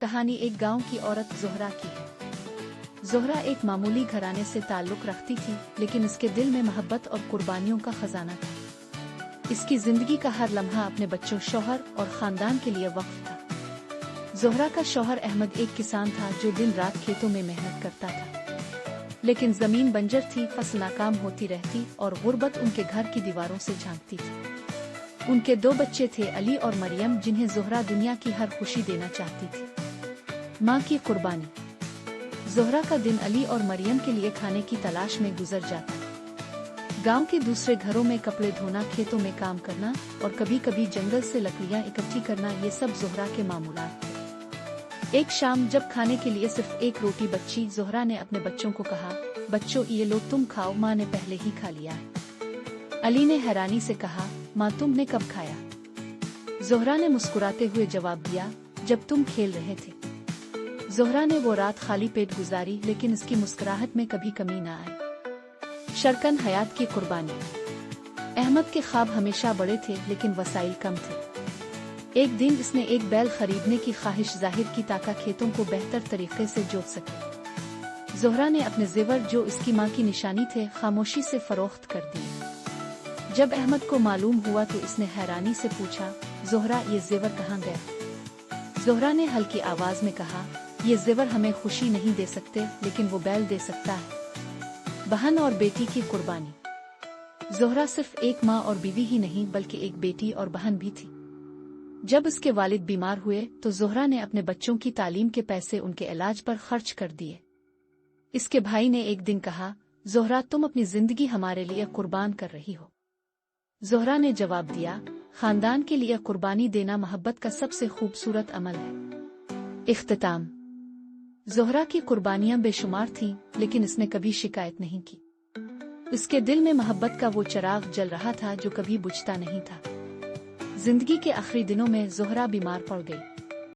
कहानी एक गांव की औरत ज़ोहरा की है। ज़ोहरा एक मामूली घराने से ताल्लुक़ रखती थी, लेकिन इसके दिल में मोहब्बत और कुर्बानियों का खजाना था। इसकी जिंदगी का हर लम्हा अपने बच्चों, शौहर और ख़ानदान के लिए वक्फ था। ज़ोहरा का शौहर अहमद एक किसान था जो दिन रात खेतों में मेहनत करता था, लेकिन ज़मीन बंजर थी, फसल नाकाम होती रहती और गुर्बत उनके घर की दीवारों से झांकती थी। उनके 2 बच्चे थे, अली और मरियम, जिन्हें ज़ोहरा दुनिया की हर खुशी देना चाहती थी। माँ की कुर्बानी। ज़ोहरा का दिन अली और मरियम के लिए खाने की तलाश में गुजर जाता। गांव के दूसरे घरों में कपड़े धोना, खेतों में काम करना और कभी-कभी जंगल से लकड़ियां इकट्ठी करना, ये सब ज़ोहरा के मामूलात थे। एक शाम जब खाने के लिए सिर्फ एक रोटी बची, ज़ोहरा ने अपने बच्चों को कहा, बच्चों ये लो तुम खाओ, माँ ने पहले ही खा लिया है। अली ने हैरानी से कहा, माँ तुमने कब खाया? ज़ोहरा ने मुस्कुराते हुए जवाब दिया, जब तुम खेल रहे थे। ज़ोहरा ने वो रात खाली पेट गुजारी, लेकिन इसकी मुस्कुराहट में कभी कमी न आई। शरकन हयात की कुर्बानी। अहमद के ख्वाब हमेशा बड़े थे, लेकिन वसाइल कम थे। एक दिन इसने एक बैल खरीदने की ख्वाहिश जाहिर की ताकि खेतों को बेहतर तरीके से जोत सके। ज़ोहरा ने अपने जेवर, जो इसकी माँ की निशानी थे, खामोशी से फरोख्त कर दिए। जब अहमद को मालूम हुआ तो इसने हैरानी से पूछा, ज़ोहरा ये जेवर कहाँ गए? ज़ोहरा ने हल्की आवाज में कहा, ये जेवर हमें खुशी नहीं दे सकते, लेकिन वो बैल दे सकता है। बहन और बेटी की कुर्बानी। ज़ोहरा सिर्फ एक माँ और बीवी ही नहीं, बल्कि एक बेटी और बहन भी थी। जब इसके वालिद बीमार हुए तो ज़ोहरा ने अपने बच्चों की तालीम के पैसे उनके इलाज पर खर्च कर दिए। इसके भाई ने एक दिन कहा, ज़ोहरा तुम अपनी जिंदगी हमारे लिए कुर्बान कर रही हो। ज़ोहरा ने जवाब दिया, खानदान के लिए कुर्बानी देना मोहब्बत का सबसे खूबसूरत अमल है। इख्तिताम। ज़ोहरा की कुर्बानियां बेशुमार थीं, लेकिन इसने कभी शिकायत नहीं की। इसके दिल में मोहब्बत का वो चिराग जल रहा था जो कभी बुझता नहीं था। जिंदगी के आखिरी दिनों में ज़ोहरा बीमार पड़ गई।